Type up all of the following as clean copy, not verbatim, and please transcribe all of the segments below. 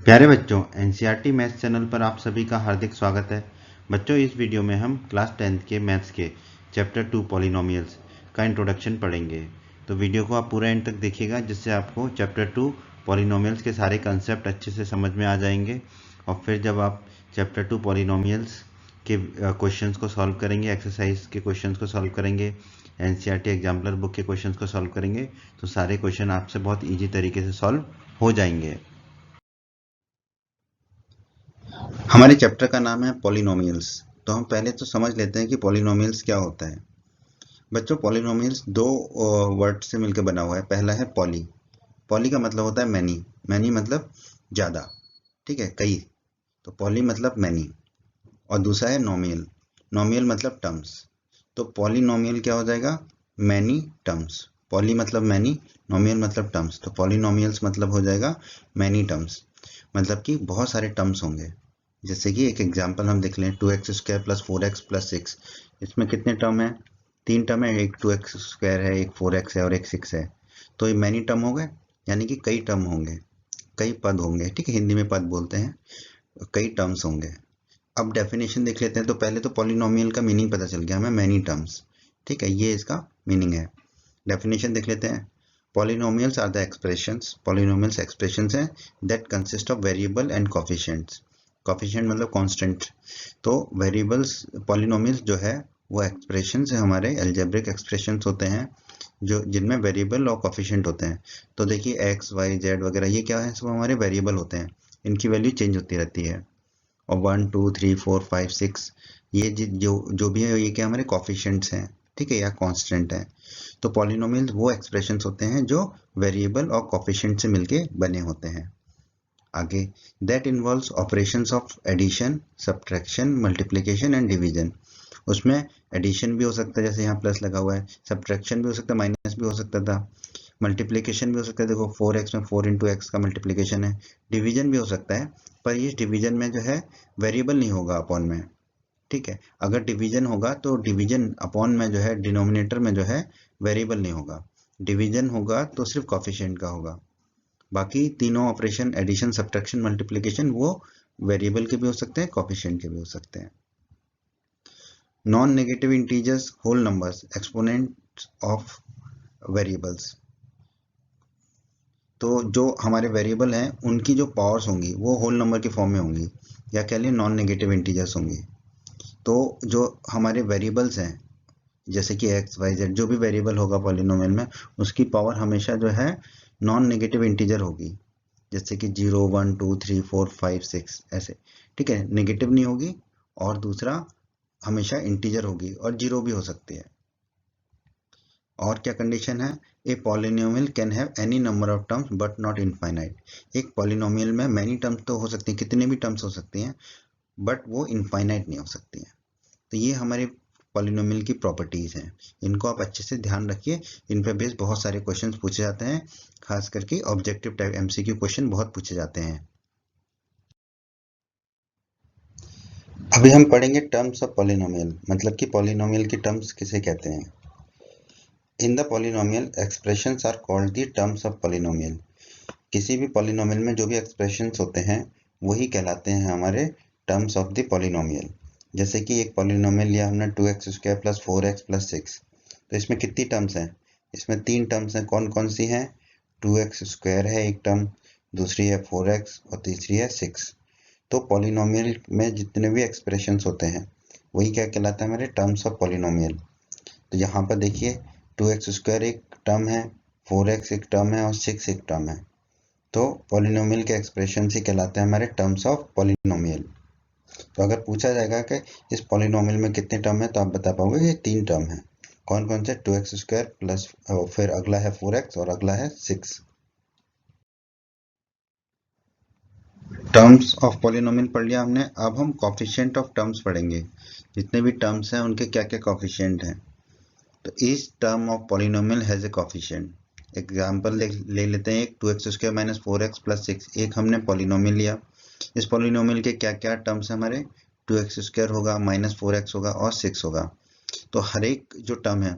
प्यारे बच्चों, NCERT maths channel पर आप सभी का हार्दिक स्वागत है। बच्चों, इस वीडियो में हम क्लास 10th के मैथ्स के चैप्टर 2 पॉलिनोमियल्स का इंट्रोडक्शन पढ़ेंगे। तो वीडियो को आप पूरा एंड तक देखिएगा, जिससे आपको चैप्टर 2 पॉलिनोमियल्स के सारे कंसेप्ट अच्छे से समझ में आ जाएंगे। और फिर जब आप चैप्टर 2 पॉलिनोमियल्स के क्वेश्चंस को सॉल्व करेंगे, एक्सरसाइज के क्वेश्चंस को सॉल्व करेंगे, एनसीईआरटी एग्जाम्पलर बुक के क्वेश्चंस को सॉल्व करेंगे, तो सारे क्वेश्चन आपसे बहुत ईजी तरीके से सॉल्व हो जाएंगे। हमारे चैप्टर का नाम है पॉलिनोमियल्स। तो हम पहले तो समझ लेते हैं कि पॉलिनोमियल्स क्या होता है। बच्चों, पॉलिनोमियल्स दो वर्ड से मिलकर बना हुआ है। पहला है पॉली। पॉली का मतलब होता है मैनी। मैनी मतलब ज्यादा, ठीक है, कई। तो पॉली मतलब मैनी। और दूसरा है नोमियल। नोमियल मतलब टर्म्स। तो पॉलिनोमियल क्या हो जाएगा? Many terms. पॉली मतलब मैनी, नोमियल मतलब टर्म्स। तो पॉलिनोमियल्स मतलब हो जाएगा मैनी टर्म्स, मतलब कि बहुत सारे टर्म्स होंगे। जैसे कि एक एग्जांपल हम देख लें, 2x² + 4x + 6। इसमें कितने टर्म है? 3 टर्म है। एक 2x² है, एक 4x है और एक 6 है। तो ये मैनी टर्म हो गए, यानी कि कई टर्म होंगे, कई पद होंगे, ठीक है, हिंदी में पद बोलते हैं। कई टर्म्स होंगे। अब डेफिनेशन देख लेते हैं। तो पहले तो पॉलिनोमियल का मीनिंग पता चल गया हमें, मैनी टर्म्स, ठीक है, ये इसका मीनिंग है। डेफिनेशन देख लेते हैं। Polynomials are the expressions, polynomials expressions हैं that consist of variable and coefficients. Coefficient मतलब कांस्टेंट। तो वेरिएबल्स, पॉलिनोमियल्स जो है वो एक्सप्रेशंस है, हमारे अलजेब्रिक एक्सप्रेशंस होते हैं जो जिनमें वेरिएबल और कोफिशिएंट होते हैं। तो देखिए एक्स वाई जेड वगैरह ये क्या है, सब हमारे वेरिएबल होते हैं। इनकी वैल्यू चेंज होती रहती है। और 1 2 3 4 5 6 ये जो भी है, ये क्या हमारे कोफिशिएंट्स हैं, ठीक है, या कांस्टेंट है। तो पॉलिनोमियल्स वो एक्सप्रेशंस होते हैं जो वेरिएबल और कोफिशिएंट से मिलके बने होते हैं। आगे, that involves operations of addition, subtraction, multiplication and division. उसमें एडिशन भी हो सकता है, जैसे यहाँ प्लस लगा हुआ है। सब्ट्रैक्शन भी हो सकता है, माइनस भी हो सकता था। मल्टीप्लिकेशन भी हो सकता है, देखो 4x में 4 × x का मल्टीप्लिकेशन है। डिवीजन भी हो सकता है, पर ये डिवीजन में जो है वेरिएबल नहीं होगा अपॉन में, ठीक है। अगर डिवीजन होगा तो डिवीजन अपॉन में जो है, डिनोमिनेटर में जो है वेरिएबल नहीं होगा। डिवीजन होगा तो सिर्फ कोफिशिएंट का होगा। बाकी तीनों ऑपरेशन, एडिशन, सब्ट्रैक्शन, मल्टीप्लिकेशन, वो वेरिएबल के भी हो सकते हैं, कोफिशिएंट के भी हो सकते हैं। Non negative integers, whole numbers, exponents of variables. तो जो हमारे वेरिएबल हैं उनकी जो पावर्स होंगी वो होल नंबर के फॉर्म में होंगी, या कह लें नॉन नेगेटिव इंटीजर्स होंगी। तो जो हमारे वेरिएबल्स हैं, जैसे कि एक्स वाई जेड, जो भी वेरिएबल होगा पॉलिनोमियल में, उसकी पावर हमेशा जो है नॉन नेगेटिव इंटीजर होगी। जैसे कि 0 1 2 3 4 5 6 ऐसे, ठीक है, नेगेटिव नहीं होगी। और दूसरा, हमेशा इंटीजर होगी, और जीरो भी हो सकती है। और क्या कंडीशन है? A polynomial can have any number of terms but not infinite. एक पॉलिनोमियल में मैनी टर्म्स तो हो सकती हैं, कितने भी टर्म्स हो सकती हैं, बट वो इनफाइनाइट नहीं हो सकती हैं। तो ये हमारे पॉलिनोमियल की प्रॉपर्टीज हैं। इनको आप अच्छे से ध्यान रखिए। इन पे बेस बहुत सारे क्वेश्चंस पूछे जाते हैं, खास करके ऑब्जेक्टिव टाइप एमसीक्यू क्वेश्चन बहुत पूछे जाते हैं। अभी हम पढ़ेंगे टर्म्स ऑफ पॉलिनोमियल, मतलब कि पॉलिनोमियल की टर्म्स किसे कहते हैं। In the polynomial expressions are called the terms of polynomial. किसी भी पॉलिनोमियल में जो भी एक्सप्रेशंस होते हैं वही कहलाते हैं हमारे टर्म्स ऑफ द पॉलिनोमियल। जैसे कि एक पॉलिनोमियल लिया हमने 2x² + 4x + 6। तो इसमें कितनी टर्म्स हैं? इसमें 3 टर्म्स हैं। कौन कौन सी हैं? 2x² है एक टर्म, दूसरी है 4x और तीसरी है 6। तो पॉलिनोमियल में जितने भी एक्सप्रेशंस होते हैं वही क्या कहलाता है? हमारे टर्म्स ऑफ पॉलिनोमियल। तो यहाँ पर देखिए, 2x² एक टर्म है, 4x एक टर्म है और 6 एक टर्म है। तो पॉलिनोमियल के एक्सप्रेशन ही कहलाते हैं हमारे टर्म्स ऑफ पॉलिनोमियल। तो अगर पूछा जाएगा कि इस पॉलिनोमियल में कितने टर्म है, तो आप बता पाओगे ये 3 टर्म है। कौन कौन से? 2x² प्लस, फिर अगला है 4x और अगला है 6। टर्म्स ऑफ पॉलिनोमियल पढ़ लिया हमने। अब हम कोफिशिएंट ऑफ टर्म्स पढ़ेंगे। जितने भी टर्म्स हैं उनके क्या क्या कोफिशिएंट हैं। तो each term of polynomial has a coefficient. Example ले लेते हैं, एक 2x² - 4x + 6। एक हमने पॉलिनोमियल लिया। इस पॉलिनोमियल के क्या क्या टर्म्स हैं हमारे? 2x² होगा, -4x होगा और 6 होगा। तो हर एक जो टर्म है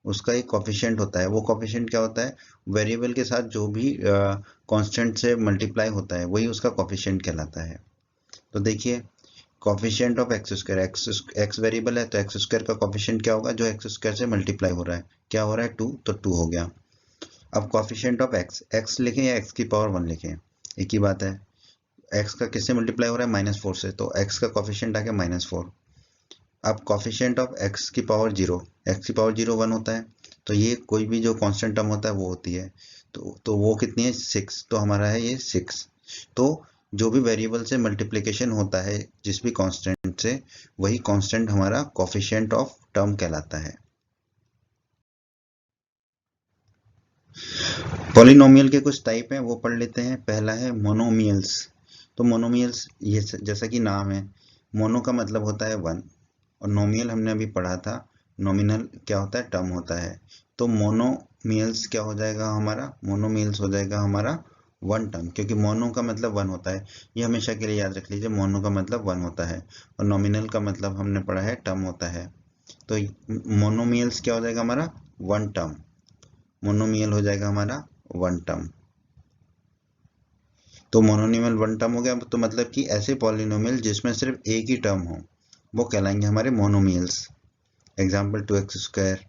उसका एक कॉफिशिएंट होता है। वो कॉफिशिएंट क्या होता है, वेरिएबल के साथ जो भी कांस्टेंट से मल्टीप्लाई होता है वही उसका कॉफिशिएंट कहलाता है। तो देखिए coefficient of x square, x variable है तो एक्स स्क्वायर का कॉफिशिएंट क्या होगा, जो एक्स स्क्वायर से मल्टीप्लाई हो रहा है, क्या हो रहा है 2, तो 2 हो गया। अब कॉफिशिएंट ऑफ एक्स, एक्स लिखें या एक्स की पावर 1 लिखें, एक ही बात है। एक्स का किससे मल्टीप्लाई हो रहा है, -4 से, तो एक्स का कॉफिशिएंट आ गया -4। अब कॉफिशिएंट ऑफ एक्स की पावर 0, एक्स की पावर 0 1 होता है, तो ये कोई भी जो कांस्टेंट टर्म होता है वो होती है, तो वो कितनी है 6, तो हमारा है ये 6। तो जो भी वेरिएबल से मल्टीप्लिकेशन होता है जिस भी कांस्टेंट से, वही कांस्टेंट हमारा कॉफिशिएंट ऑफ टर्म कहलाता है। पॉलिनोमियल के कुछ टाइप हैं वो पढ़ लेते हैं। पहला है मोनोमियल्स। तो मोनोमियल्स ये जैसा कि नाम है, मोनो का मतलब होता है 1 और नोमियल हमने अभी पढ़ा था, नॉमिनल क्या होता है, टर्म होता है। तो मोनोमियल्स क्या हो जाएगा हमारा, मोनोमियल्स हो जाएगा हमारा 1 टर्म, क्योंकि मोनो का मतलब 1 होता है। ये हमेशा के लिए याद रख लीजिए, मोनो का मतलब 1 होता है और नॉमिनल का मतलब हमने पढ़ा है टर्म होता है। तो मोनोमियल्स क्या हो जाएगा हमारा 1 टर्म, मोनोमियल हो जाएगा हमारा 1 टर्म। तो मोनोमियल 1 टर्म हो गया, तो मतलब कि ऐसे पॉलिनोमियल जिसमें सिर्फ एक ही टर्म हो वो कहलाएंगे हमारे monomials. Example 2x square,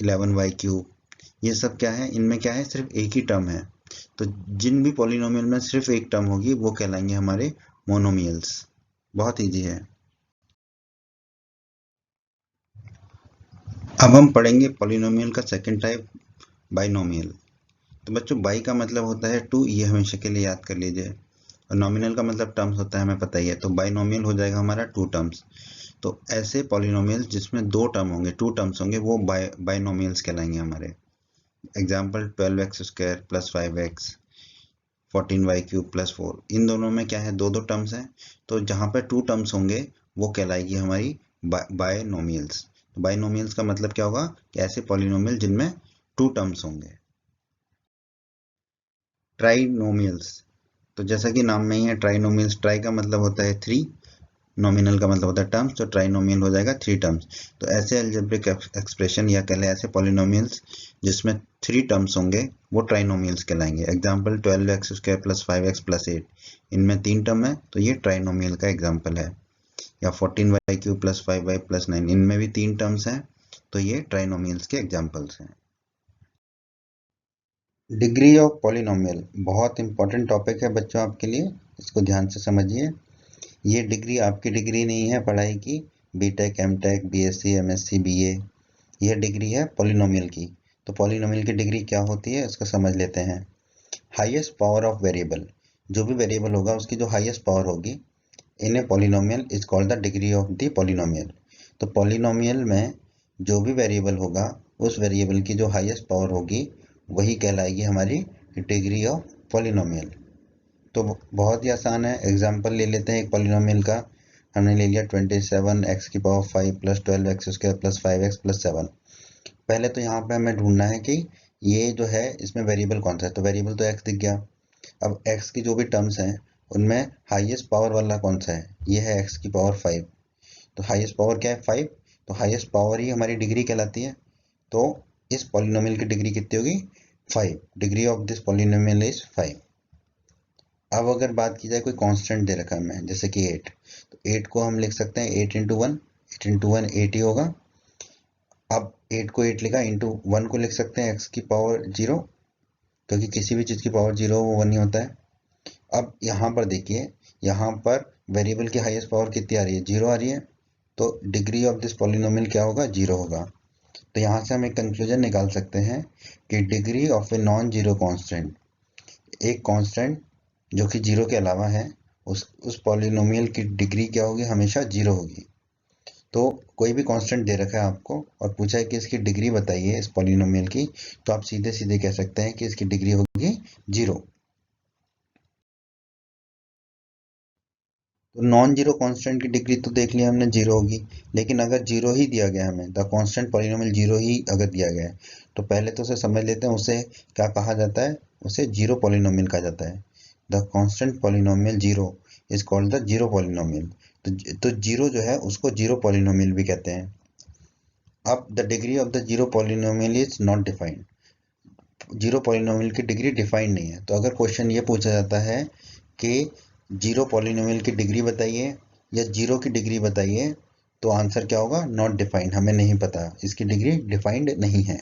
11y3, ये सब क्या है, इनमें क्या है, सिर्फ एक ही टर्म है। तो जिन भी पॉलिनोमियल में सिर्फ एक टर्म होगी वो कहलाएंगे हमारे मोनोमियल्स। बहुत इजी है। अब हम पढ़ेंगे पॉलिनोमियल का सेकंड टाइप, बाइनोमियल। तो बच्चों बाई का मतलब होता है 2, ये हमेशा के लिए याद कर लीजिए, और नॉमिनल का मतलब टर्म्स होता है, हमें पता ही है। तो बाइनोमियल हो जाएगा हमारा 2 टर्म्स। तो ऐसे पॉलिनोमियल जिसमें 2 टर्म होंगे, 2 टर्म्स होंगे, वो बाइनोमियल्स कहलाएंगे हमारे। Example 12x square plus 5x, 14y3 plus 4, इन दोनों में क्या है, दो दो टर्म्स हैं। तो जहाँ पे 2 टर्म्स होंगे वो कहलाएगी हमारी बायनोमियल्स। तो बायनोमियल्स का मतलब क्या होगा, कि ऐसे पॉलिनोमियल जिनमें 2 टर्म्स होंगे। ट्राइनोमियल्स, तो जैसा कि नाम में ही है ट्राइनोमियल्स, ट्राई का मतलब होता है 3, नॉमिनल का मतलब होता है टर्म्स, तो ट्राइनोमियल हो जाएगा 3 टर्म्स। तो ऐसे अलजेब्रिक एक्सप्रेशन या कह लें ऐसे पॉलिनोमियल्स जिसमें 3 टर्म्स होंगे वो ट्राइनोमियल्स कहलाएंगे। Example 12x square plus 5x plus 8, इनमें 3 टर्म है तो ये ट्राइनोमियल का एग्जाम्पल है। या 14y3 प्लस 5y प्लस 9, इनमें भी 3 टर्म्स हैं, तो ये ट्राइनोमियल्स के एग्जाम्पल्स हैं। डिग्री ऑफ पॉलिनोमियल बहुत इंपॉर्टेंट टॉपिक है बच्चों आपके लिए, इसको ध्यान से समझिए। ये डिग्री आपकी डिग्री नहीं है पढ़ाई की, BTech, MTech, BSc, MSc, BA, यह डिग्री है पॉलिनोमियल की। तो पॉलिनोमियल की डिग्री क्या होती है इसको समझ लेते हैं। हाईएस्ट पावर ऑफ वेरिएबल, जो भी वेरिएबल होगा उसकी जो हाईएस्ट पावर होगी, in a polynomial is called the degree of the polynomial. तो पॉलिनोमियल में जो भी वेरिएबल होगा उस वेरिएबल की जो हाईएस्ट पावर होगी वही कहलाएगी हमारी डिग्री ऑफ पॉलिनोमियल। तो बहुत ही आसान है, एग्जाम्पल ले लेते हैं एक पॉलिनोमियल का। हमने ले लिया 27x की power 5 plus 12x square plus 5x plus 7। पहले तो यहाँ पे हमें ढूंढना है कि ये जो है इसमें वेरिएबल कौन सा है, तो वेरिएबल तो x दिख गया। अब x की जो भी टर्म्स हैं उनमें हाईएस्ट पावर वाला कौन सा है, ये है x की पावर 5। तो हाईएस्ट पावर क्या है 5, तो हाईएस्ट पावर ही हमारी डिग्री कहलाती है। तो इस पॉलिनोमियल की डिग्री कितनी होगी 5, degree of this polynomial is 5। अब अगर बात की जाए कोई कांस्टेंट दे रखा है हमें जैसे कि 8, तो 8 को हम लिख सकते हैं 8 इंटू 1, 8 इंटू 1 8 ही होगा। अब 8 को 8 लिखा, इंटू 1 को लिख सकते हैं x की पावर 0, क्योंकि किसी भी चीज़ की पावर 0 वो 1 ही होता है। अब यहाँ पर देखिए, यहाँ पर वेरिएबल की हाईएस्ट पावर कितनी आ रही है, 0 आ रही है, तो डिग्री ऑफ दिस पॉलिनोमियल क्या होगा, 0 होगा। तो यहाँ से हम एक कंक्लूजन निकाल सकते हैं कि degree of a non zero constant, एक कांस्टेंट जो कि 0 के अलावा है, उस पॉलिनोमियल की डिग्री क्या होगी, हमेशा 0 होगी। तो कोई भी कांस्टेंट दे रखा है आपको और पूछा है कि इसकी डिग्री बताइए इस पॉलिनोमियल की, तो आप सीधे सीधे कह सकते हैं कि इसकी डिग्री होगी 0। तो नॉन जीरो कांस्टेंट की डिग्री तो देख लिया हमने 0 होगी, लेकिन अगर 0 ही दिया गया हमें, द कांस्टेंट पॉलिनोमियल 0 ही अगर दिया गया है, तो पहले तो उसे समझ लेते हैं उसे क्या कहा जाता है, उसे जीरो पॉलिनोमियल कहा जाता है। The constant polynomial 0 is called the zero polynomial. तो जीरो जो है उसको जीरो पॉलिनोमियल भी कहते हैं। अब the degree of the zero polynomial is not defined. Zero polynomial की डिग्री डिफाइंड नहीं है। तो अगर क्वेश्चन ये पूछा जाता है कि जीरो पॉलिनोमियल की डिग्री बताइए या जीरो की डिग्री बताइए, तो आंसर क्या होगा? नॉट डिफाइंड, हमें नहीं पता, इसकी डिग्री डिफाइंड नहीं है।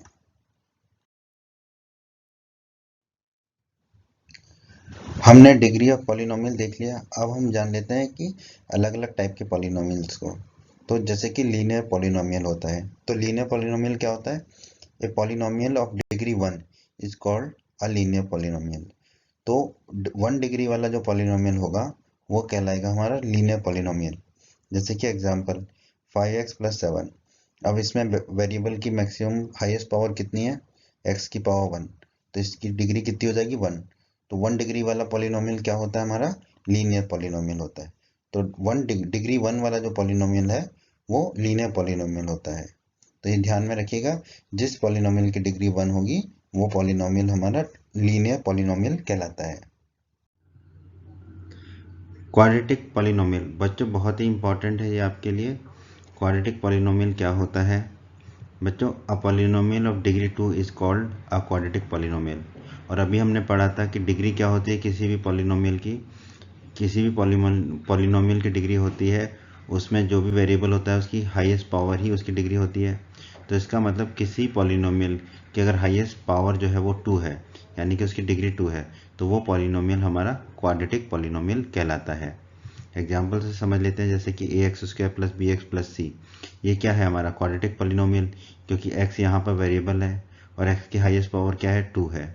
हमने डिग्री ऑफ पॉलिनोमियल देख लिया। अब हम जान लेते हैं कि अलग अलग टाइप के पॉलिनोमियल्स को। तो जैसे कि लीनियर पॉलिनोमियल होता है, तो लीनियर पॉलिनोमियल क्या होता है? A polynomial of degree 1 is called a linear polynomial. तो 1 डिग्री वाला जो पॉलिनोमियल होगा वो कहलाएगा हमारा लीनियर पॉलिनोमियल। जैसे कि एग्जांपल 5x प्लस 7। अब इसमें वेरिएबल की मैक्सिमम हाईएस्ट पावर कितनी है? x की पावर 1। तो इसकी डिग्री कितनी हो जाएगी? 1। तो 1 डिग्री वाला पॉलिनोमियल क्या होता है? हमारा लीनियर पॉलिनोमियल होता है। तो 1 डिग्री 1 वाला जो पॉलिनोमियल है वो लीनियर पॉलिनोमियल होता है। तो ये ध्यान में रखिएगा, जिस पॉलिनोमियल की डिग्री 1 होगी वो पॉलिनोमियल हमारा लीनियर पॉलिनोमियल कहलाता है। क्वाड्रेटिक पॉलिनोमियल बच्चों बहुत ही इंपॉर्टेंट है ये आपके लिए। क्वाड्रेटिक पॉलिनोमियल क्या होता है? बच्चों, a polynomial of degree 2 is called a quadratic polynomial. और अभी हमने पढ़ा था कि डिग्री क्या होती है किसी भी पॉलिनोमियल की। किसी भी पॉलिनोमियल की डिग्री होती है, उसमें जो भी वेरिएबल होता है उसकी हाईएस्ट पावर ही उसकी डिग्री होती है। तो इसका मतलब किसी पॉलिनोमियल की अगर हाईएस्ट पावर जो है वो 2 है, यानी कि उसकी डिग्री 2 है, तो वो पॉलिनोमियल हमारा क्वाड्रेटिक पॉलिनोमियल कहलाता है। एग्जाम्पल से समझ लेते हैं, जैसे कि A X square plus B X plus C, ये क्या है? हमारा क्वाड्रेटिक पॉलिनोमियल, क्योंकि x यहाँ पर वेरिएबल है और x की हाईएस्ट पावर क्या है? 2 है।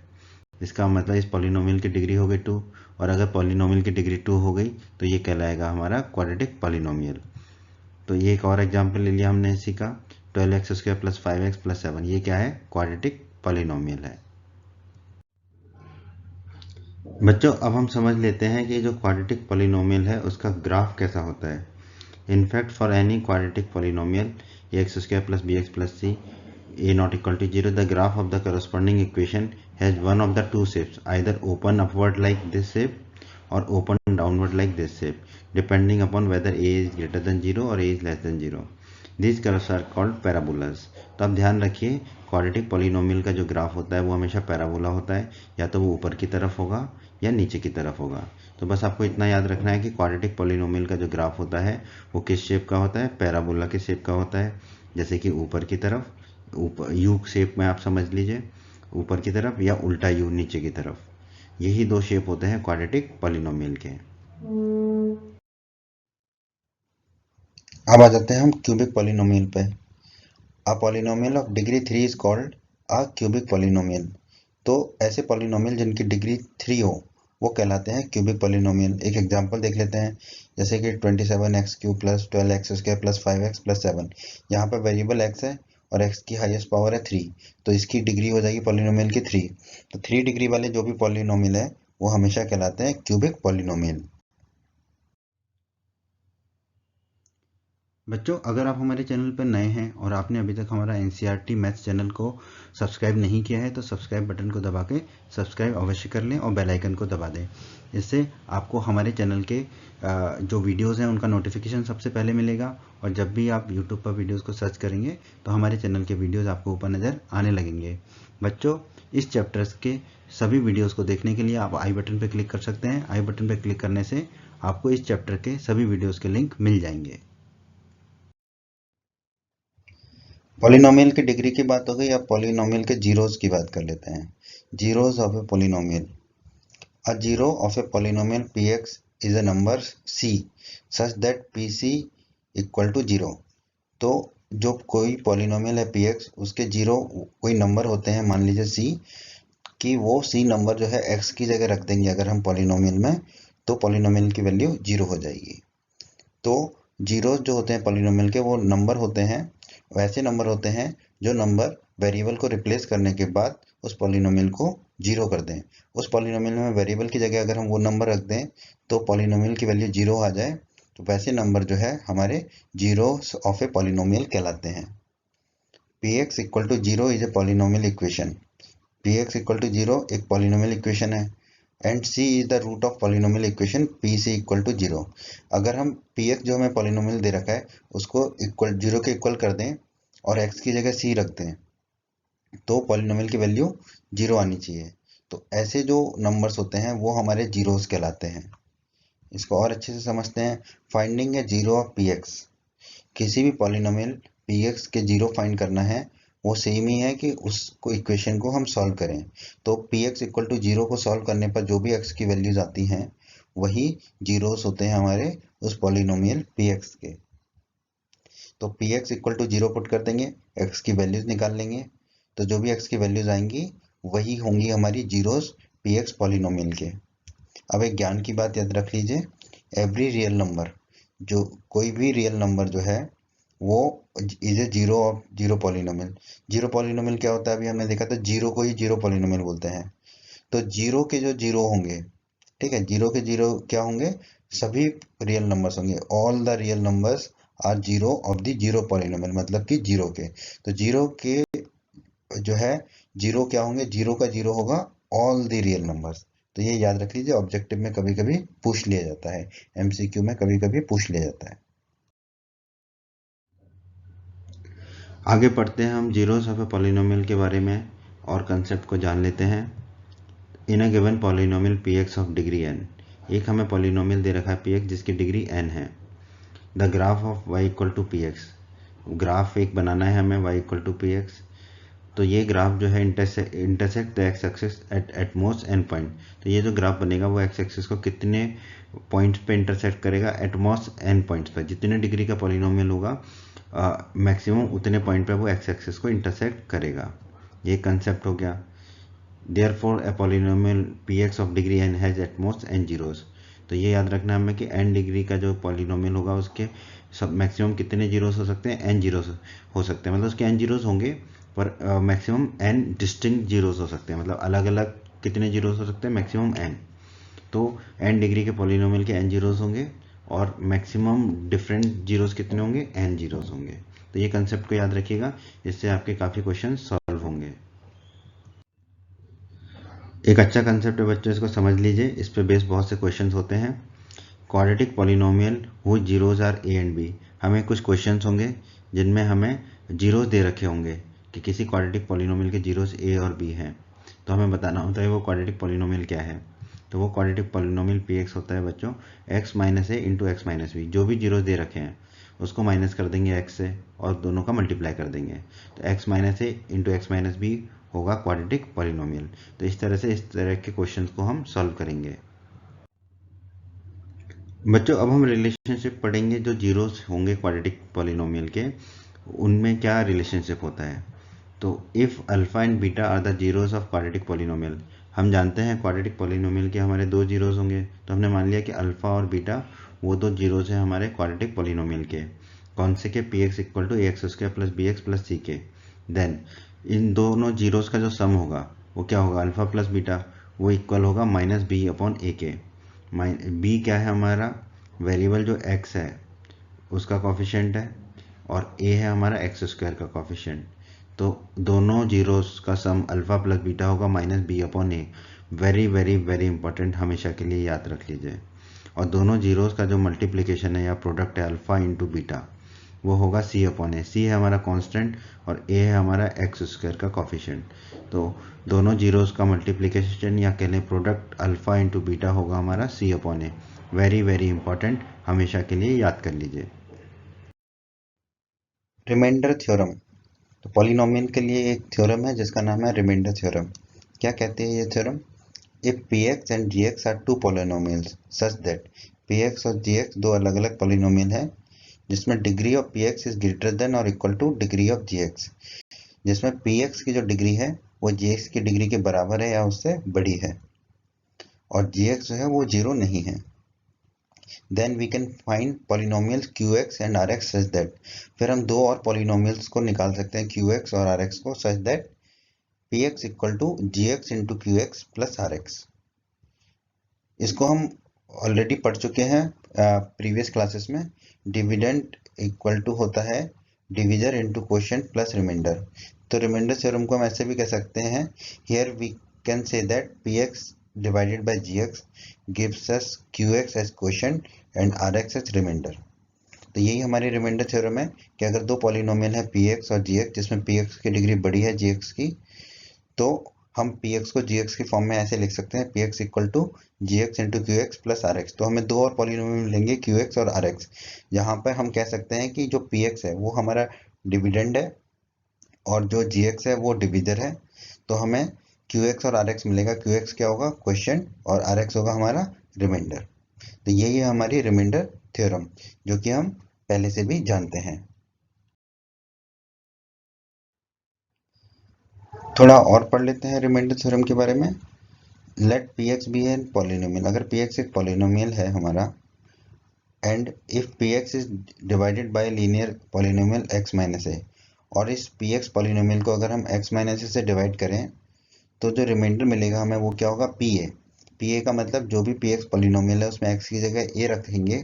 इसका मतलब इस पॉलिनोमियल की डिग्री हो गई 2, और अगर पॉलिनोमियल की डिग्री 2 हो गई तो ये कहलाएगा हमारा क्वाड्रेटिक पॉलिनोमियल। तो ये एक और एग्जाम्पल ले लिया हमने इसी का, 12x square plus 5x plus 7, ये क्या है? क्वाड्रेटिक पॉलिनोमियल है। बच्चों, अब हम समझ लेते हैं कि जो क्वाड्रेटिक पॉलिनोमियल है उसका ग्राफ कैसा होता है। In fact for any quadratic polynomial X square plus B X plus C a not equal to 0, the graph of the corresponding equation has one of the two shapes, either open upward like this shape or open downward like this shape, depending upon whether a is greater than 0 or a is less than 0. These curves are called parabolas. तो अब ध्यान रखिए, quadratic polynomial का जो graph होता है वो हमेशा पैराबोला होता है, या तो वो ऊपर की तरफ होगा या नीचे की तरफ होगा। तो बस आपको इतना याद रखना है कि क्वाड्रेटिक पॉलिनोमियल का जो ग्राफ होता है वो किस शेप का होता है? पैराबोला के शेप का होता है। जैसे कि ऊपर की तरफ, ऊपर यू शेप में आप समझ लीजिए, ऊपर की तरफ, या उल्टा यू नीचे की तरफ, यही दो शेप होते हैं क्वाड्रेटिक पॉलिनोमियल के। अब आ जाते हैं हम क्यूबिक पॉलिनोमियल पे। A polynomial of degree 3 is called a cubic polynomial. तो ऐसे पॉलिनोमियल जिनकी डिग्री 3 हो वो कहलाते हैं क्यूबिक पॉलिनोमियल। एक एग्जांपल देख लेते हैं, जैसे कि 27x³ plus 12x² plus 5x plus 7। यहाँ पर वेरिएबल x है और x की हाईएस्ट पावर है 3, तो इसकी डिग्री हो जाएगी पॉलिनोमियल की 3। तो 3 डिग्री वाले जो भी पॉलिनोमियल है वो हमेशा कहलाते हैं क्यूबिक पॉलिनोमियल। बच्चों, अगर आप हमारे चैनल पर नए हैं और आपने अभी तक हमारा एनसीईआरटी मैथ्स चैनल को सब्सक्राइब नहीं किया है तो सब्सक्राइब बटन को दबा के सब्सक्राइब अवश्य कर लें और बेल आइकन को दबा दें। इससे आपको हमारे चैनल के जो वीडियोस हैं उनका नोटिफिकेशन सबसे पहले मिलेगा, और जब भी आप यूट्यूब पर वीडियोस को सर्च करेंगे तो हमारे चैनल के वीडियोस आपको ऊपर नज़र आने लगेंगे। बच्चों, इस चैप्टर्स के सभी वीडियोज़ को देखने के लिए आप आई बटन पर क्लिक कर सकते हैं। आई बटन पर क्लिक करने से आपको इस चैप्टर के सभी वीडियोज़ के लिंक मिल जाएंगे। पॉलिनोमियल की डिग्री की बात हो गई, अब पॉलिनोमियल के जीरोस की बात कर लेते हैं। Zeros of a polynomial. A zero of a polynomial px is a number c such that pc equal to 0। तो जो कोई पॉलिनोमियल है px, उसके जीरो कोई नंबर होते हैं, मान लीजिए c, कि वो c नंबर जो है x की जगह रख देंगे अगर हम पॉलिनोमियल में, तो पॉलिनोमियल की वैल्यू 0 हो जाएगी। तो जीरो जो होते हैं पॉलिनोमियल के वो नंबर होते हैं, वैसे नंबर होते हैं जो नंबर वेरिएबल को रिप्लेस करने के बाद उस पॉलिनोमियल को 0 कर दें। उस पॉलिनोमियल में वेरिएबल की जगह अगर हम वो नंबर रख दें तो पॉलिनोमियल की वैल्यू 0 आ जाए, तो वैसे नंबर जो है हमारे जीरोस ऑफ ए पॉलिनोमियल कहलाते हैं। px equal to 0 is a polynomial equation. px equal to 0 एक पॉलिनोमियल इक्वेशन है, and c is the root of polynomial equation pc equal to 0। अगर हम px जो हमें पॉलिनोमियल दे रखा है उसको इक्वल 0 के इक्वल कर दें और x की जगह c रखते हैं तो पॉलिनोमियल की वैल्यू 0 आनी चाहिए। तो ऐसे जो नंबर्स होते हैं वो हमारे जीरोस कहलाते हैं। इसको और अच्छे से समझते हैं। Finding A zero of px, किसी भी पॉलिनोमियल px के जीरो फाइंड करना है, वो सेम ही है कि उसको इक्वेशन को हम सॉल्व करें। तो px इक्वल टू जीरो को सॉल्व करने पर जो भी x की वैल्यूज आती हैं वही जीरोस होते हैं हमारे उस पॉलिनोमियल px के। तो px equal to zero put कर देंगे, x की वैल्यूज निकाल लेंगे, तो जो भी x की वैल्यूज आएंगी वही होंगी हमारी जीरोस px पॉलिनोमियल के। अब एक ज्ञान की बात याद रख लीजिए, एवरी रियल नंबर, जो कोई भी रियल नंबर जो है वो is a zero of zero polynomial. Zero polynomial क्या होता है, अभी हमने देखा था जीरो को ही जीरो पॉलिनोमियल बोलते हैं। तो जीरो के जो जीरो होंगे, ठीक है, जीरो के जीरो क्या होंगे, सभी रियल नंबर्स होंगे। All the real numbers are zero of the zero polynomial, मतलब कि जीरो के। तो जीरो के जो है जीरो क्या होंगे, जीरो का जीरो होगा ऑल द रियल नंबर्स। तो ये याद रख लीजिए, ऑब्जेक्टिव में कभी कभी पूछ लिया जाता है, एमसीक्यू में कभी कभी पूछ लिया जाता है। आगे पढ़ते हैं हम जीरोस ऑफ ए पॉलिनोमियल के बारे में और कंसेप्ट को जान लेते हैं। In a given polynomial P X of degree N, एक हमें पॉलिनोमियल दे रखा है पी एक्स जिसकी डिग्री एन है। The graph of Y equal to P X, graph एक बनाना है हमें Y equal to P X. तो ये ग्राफ जो है intersect the X axis at most N point. तो ये जो ग्राफ बनेगा वो एक्स एक्सिस को कितने पॉइंट्स पे इंटरसेक्ट करेगा, एट मोस्ट एन पॉइंट्स पर। जितने डिग्री का पॉलिनोमियल होगा मैक्सिमम उतने पॉइंट पे वो एक्स एक्सिस को इंटरसेक्ट करेगा। ये कंसेप्ट हो गया। Therefore a polynomial P X of degree N has at most N zeros. तो ये याद रखना है हमें कि एन डिग्री का जो पॉलिनोमियल होगा उसके सब मैक्सिमम कितने जीरोस हो सकते हैं, एन जीरोस हो सकते हैं। मतलब उसके एन जीरोस होंगे पर मैक्सिमम एन डिस्टिंक्ट जीरोस हो सकते हैं। मतलब अलग अलग कितने जीरोस हो सकते हैं, मैक्सिमम एन। तो एन डिग्री के पॉलिनोमियल के एन जीरोस होंगे और मैक्सिमम डिफरेंट जीरोस कितने होंगे, एन जीरोस होंगे। तो ये कंसेप्ट को याद रखिएगा, इससे आपके काफ़ी क्वेश्चन सॉल्व होंगे। एक अच्छा कंसेप्ट है बच्चों, इसको समझ लीजिए, इस पे बेस बहुत से क्वेश्चंस होते हैं। Quadratic polynomial whose zeros are A and B, हमें कुछ क्वेश्चंस होंगे जिनमें हमें जीरोज दे रखे होंगे कि किसी क्वाड्रेटिक पॉलिनोमियल के जीरोज ए और बी हैं। तो हमें बताना होता है वो क्वाड्रेटिक पॉलिनोमियल क्या है। तो वो क्वाड्रेटिक पॉलिनोमियल पी एक्स होता है बच्चों, एक्स माइनस ए इंटू एक्स माइनस बी। जो भी जीरोज दे रखे हैं उसको माइनस कर देंगे एक्स से और दोनों का मल्टीप्लाई कर देंगे। तो एक्स माइनस ए इंटू एक्स माइनस बी होगा क्वाड्रेटिक पॉलिनोमियल। तो इस तरह के क्वेश्चंस को हम सॉल्व करेंगे। बच्चों अब हम रिलेशनशिप पढ़ेंगे, जो जीरोस होंगे क्वाड्रेटिक पॉलिनोमियल के उनमें क्या रिलेशनशिप होता है। तो if alpha and beta are the zeros of quadratic polynomial, हम जानते हैं क्वाड्रेटिक पॉलिनोमियल के हमारे दो जीरोस होंगे। तो हमने मान लिया कि अल्फा और बीटा वो दो जीरोस हैं हमारे क्वाड्रेटिक पॉलिनोमियल के। कौन से के, P X equal to A X square plus B X plus C के। देन इन दोनों जीरोस का जो सम होगा वो क्या होगा, अल्फा प्लस बीटा, वो इक्वल होगा माइनस बी अपॉन ए के। बी क्या है हमारा वेरिएबल जो x है उसका कॉफिशेंट है, और a है हमारा एक्स स्क्वायर का कॉफिशेंट। तो दोनों जीरोस का सम अल्फा प्लस बीटा होगा माइनस बी अपॉन ए। वेरी वेरी वेरी इंपॉर्टेंट, हमेशा के लिए याद रख लीजिए। और दोनों जीरोस का जो मल्टीप्लिकेशन है या प्रोडक्ट है अल्फा इंटू बीटा, वो होगा सी अपॉन ए। सी है हमारा कांस्टेंट और ए है हमारा एक्स स्क्वायर का कॉफिशेंट। तो दोनों जीरोस का मल्टीप्लिकेशन या कह लें प्रोडक्ट अल्फा इंटू बीटा होगा हमारा सी अपॉन ए। वेरी वेरी इंपॉर्टेंट, हमेशा के लिए याद कर लीजिए। रिमाइंडर थ्योरम, तो पॉलिनोमियल के लिए एक थ्योरम है जिसका नाम है रिमाइंडर थ्योरम। क्या कहती है ये theorem, if P X and G X are two polynomials such that, P X और जी एक्स दो अलग अलग पॉलिनोमियल है जिसमें degree of P X is greater than और equal to degree of G X, जिसमें पी एक्स की जो डिग्री है वो जी एक्स की डिग्री के बराबर है या उससे बड़ी है, और जी एक्स जो है वो जीरो नहीं है। Then we can find polynomials Q X and R X such that, फिर हम दो और पॉलिनोमियल्स को निकाल सकते हैं क्यू एक्स और आर एक्स को, such that P X equal to G X into Q X plus R X. इसको हम ऑलरेडी पढ़ चुके हैं प्रीवियस क्लासेस में। डिविडेंड इक्वल टू होता है divisor into quotient plus remainder. तो रिमाइंडर थ्योरम को हम ऐसे भी कह सकते हैं, here we can say that P X divided by G X gives us Q X as quotient and R X as remainder. तो यही हमारी रिमाइंडर थ्योरम है कि अगर दो पॉलिनोमियल है px और gx जिसमें px की डिग्री बड़ी है gx की, तो हम px को gx की फॉर्म में ऐसे लिख सकते हैं px equal to gx into Q plus R X. तो हमें दो और पॉलिनोमियल मिलेंगे qx और rx, जहाँ पर हम कह सकते हैं कि जो px है वो हमारा डिविडेंड है और जो gx है वो डिविजर है। तो हमें qx और rx मिलेगा। qx क्या होगा, क्वेश्चन, और rx होगा हमारा रिमाइंडर। तो यही है हमारी रिमाइंडर थ्योरम, जो कि हम पहले से भी जानते हैं। थोड़ा और पढ़ लेते हैं रिमाइंडर थ्योरम के बारे में। Let px be an polynomial, अगर px एक पॉलिनोमियल है हमारा, and if px is divided by linear polynomial x minus A, और इस px पॉलिनोमियल को अगर हम x माइनस ए से डिवाइड करें तो जो रिमाइंडर मिलेगा हमें वो क्या होगा, pa का मतलब जो भी px पॉलिनोमियल है उसमें x की जगह a रखेंगे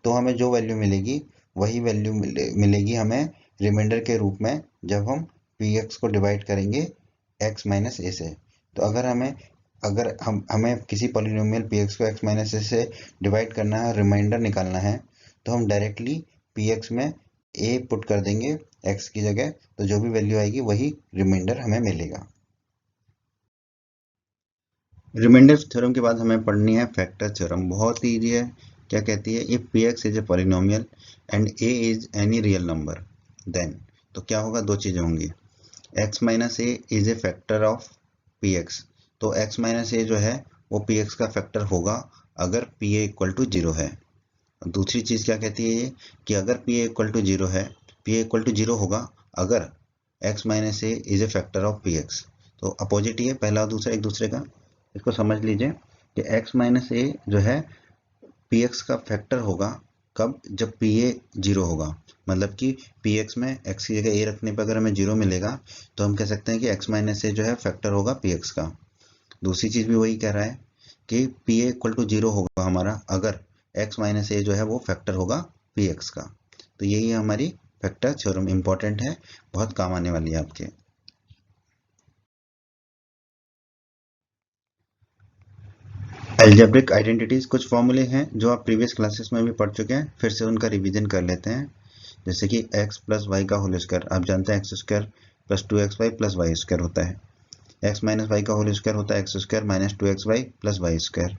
तो हमें जो वैल्यू मिलेगी वही वैल्यू मिलेगी हमें रिमाइंडर के रूप में जब हम px को डिवाइड करेंगे x माइनस ए से। तो अगर हमें किसी पॉलिनोमियल px को x माइनस ए से डिवाइड करना है, रिमाइंडर निकालना है, तो हम डायरेक्टली px में a पुट कर देंगे x की जगह, तो जो भी वैल्यू आएगी वही रिमाइंडर हमें मिलेगा। रिमाइंडर थ्योरम के बाद हमें पढ़नी है फैक्टर थ्योरम, बहुत ही इजी है। क्या कहती है, if px is a polynomial and a is any real number then, तो क्या होगा, दो चीजें होंगी। x minus A is a factor of px, तो x माइनस ए जो है वो px का फैक्टर होगा अगर pa इक्वल टू जीरो है। दूसरी चीज क्या कहती है ये, कि अगर pa इक्वल टू जीरो है, pa इक्वल टू जीरो होगा अगर x minus A is a factor of px। तो अपोजिट ही है पहला और दूसरा एक दूसरे का। इसको समझ लीजिए कि x माइनस ए जो है px का फैक्टर होगा कब, जब pa जीरो होगा। मतलब कि px में x की जगह a रखने पर अगर हमें जीरो मिलेगा तो हम कह सकते हैं कि x माइनस ए जो है फैक्टर होगा px का। दूसरी चीज भी वही कह रहा है कि pa इक्वल टू जीरो होगा हमारा अगर x माइनस ए जो है वो फैक्टर होगा px का। तो यही हमारी फैक्टर थ्योरम, इंपॉर्टेंट है, बहुत काम आने वाली है आपके। अलजेब्रिक आइडेंटिटीज कुछ फॉर्मूले हैं जो आप प्रीवियस क्लासेस में भी पढ़ चुके हैं, फिर से उनका रिवीजन कर लेते हैं। जैसे कि x प्लस वाई का होल स्क्वायर, आप जानते हैं X square plus two X Y plus Y square होता है। x माइनस वाई का होल स्क्वायर होता है X square minus two X Y plus Y square.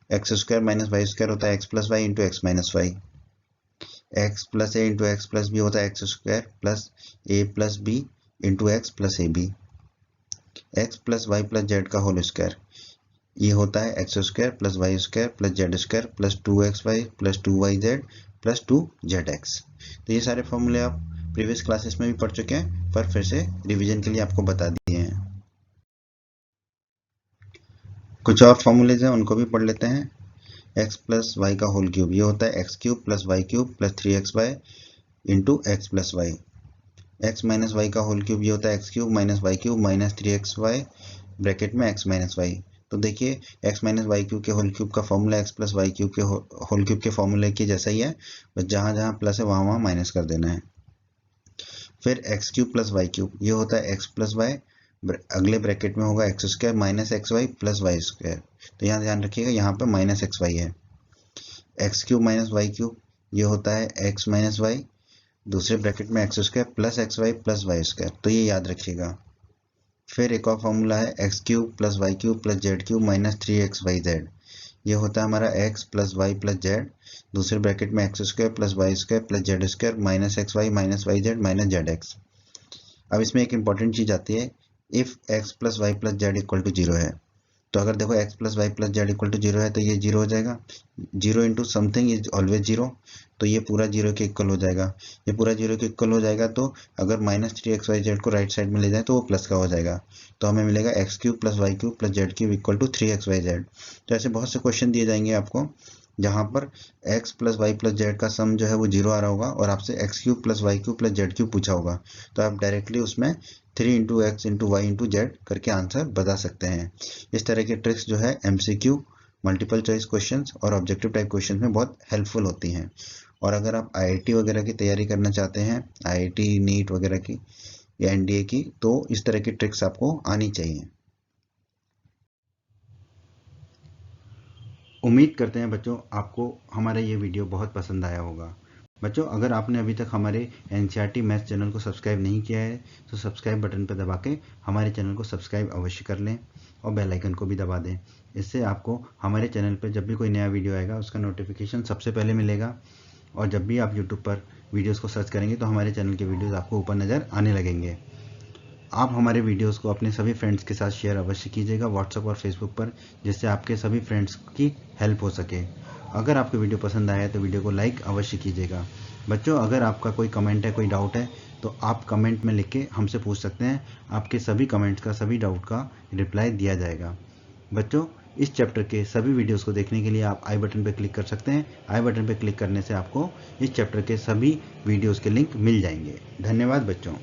X square minus Y square होता है x plus Y into X minus Y. X plus A into X plus B होता है X square plus A plus B into X plus A B. X plus Y plus Z का whole square, ये होता है X square plus Y square plus Z square plus two X Y plus two Y Z plus two Z X. तो ये सारे फॉर्मूले आप previous classes में भी पढ़ चुके हैं, पर फिर से रिवीजन के लिए आपको बता दिए हैं। कुछ और फॉर्मूलेज हैं उनको भी पढ़ लेते हैं। एक्स प्लस वाई का होल क्यूब, ये होता है x cube plus Y cube plus three x Y into X plus Y. X minus Y का होल क्यूब, ये होता है x cube minus Y cube minus three x Y bracket में X minus Y. तो देखिए X minus Y cube के whole cube का formula X plus Y cube के होल क्यूब के फॉर्मूले के जैसा ही है, बस जहां जहां प्लस है वहां वहां माइनस कर देना है। फिर x cube plus Y cube, ये होता है एक्स प्लस वाई, अगले ब्रैकेट में होगा x square minus x Y plus Y square. तो यहाँ ध्यान रखिएगा यहाँ पे माइनस एक्स वाई है। X cube minus Y cube, ये होता है एक्स माइनस वाई, दूसरे ब्रैकेट में x square plus Y square, तो ये याद रखिएगा। फिर एक और फॉर्मूला है x cube plus Y cube plus z cube minus three x y z, ये होता है हमारा x plus Y plus z, दूसरे ब्रैकेट में x square plus Y square plus Z square minus y z minus z x. अब इसमें एक important चीज आती है, if x plus Y plus z equal to zero है, तो अगर देखो x plus Y plus z equal to zero है तो ये जीरो हो जाएगा। Zero into something is always zero, तो ये पूरा जीरो के इक्वल हो जाएगा। ये पूरा जीरो के इक्वल हो जाएगा तो अगर minus three x y z को राइट साइड में ले जाए तो वो प्लस का हो जाएगा। तो हमें मिलेगा x cube plus Y cube plus z cube equal to three x y z. तो ऐसे बहुत से क्वेश्चन दिए जाएंगे आपको जहां पर x plus Y plus Z का सम जो है वो जीरो आ रहा होगा और आपसे x cube plus Y cube plus z cube पूछा होगा, तो आप डायरेक्टली उसमें three into x into y into z करके आंसर बता सकते हैं। इस तरह के ट्रिक्स जो है एमसीक्यू, मल्टीपल चॉइस क्वेश्चंस और ऑब्जेक्टिव टाइप क्वेश्चंस में बहुत हेल्पफुल होती हैं। और अगर आप आईआईटी वगैरह की तैयारी करना चाहते हैं, आईआईटी नीट वगैरह की या एनडीए की, तो इस तरह की ट्रिक्स आपको आनी चाहिए। उम्मीद करते हैं बच्चों आपको हमारा ये वीडियो बहुत पसंद आया होगा। बच्चों अगर आपने अभी तक हमारे एनसीईआरटी मैथ्स चैनल को सब्सक्राइब नहीं किया है तो सब्सक्राइब बटन पर दबा के हमारे चैनल को सब्सक्राइब अवश्य कर लें और बेल आइकन को भी दबा दें। इससे आपको हमारे चैनल पर जब भी कोई नया वीडियो आएगा उसका नोटिफिकेशन सबसे पहले मिलेगा, और जब भी आप यूट्यूब पर वीडियोज़ को सर्च करेंगे तो हमारे चैनल के वीडियोज़ आपको ऊपर नज़र आने लगेंगे। आप हमारे वीडियोज़ को अपने सभी फ्रेंड्स के साथ शेयर अवश्य कीजिएगा व्हाट्सएप और फेसबुक पर, जिससे आपके सभी फ्रेंड्स की हेल्प हो सके। अगर आपको वीडियो पसंद आया है तो वीडियो को लाइक अवश्य कीजिएगा। बच्चों अगर आपका कोई कमेंट है, कोई डाउट है तो आप कमेंट में लिख के हमसे पूछ सकते हैं। आपके सभी कमेंट्स का, सभी डाउट का रिप्लाई दिया जाएगा। बच्चों इस चैप्टर के सभी वीडियोस को देखने के लिए आप आई बटन पर क्लिक कर सकते हैं। आई बटन पर क्लिक करने से आपको इस चैप्टर के सभी वीडियोस के लिंक मिल जाएंगे। धन्यवाद बच्चों।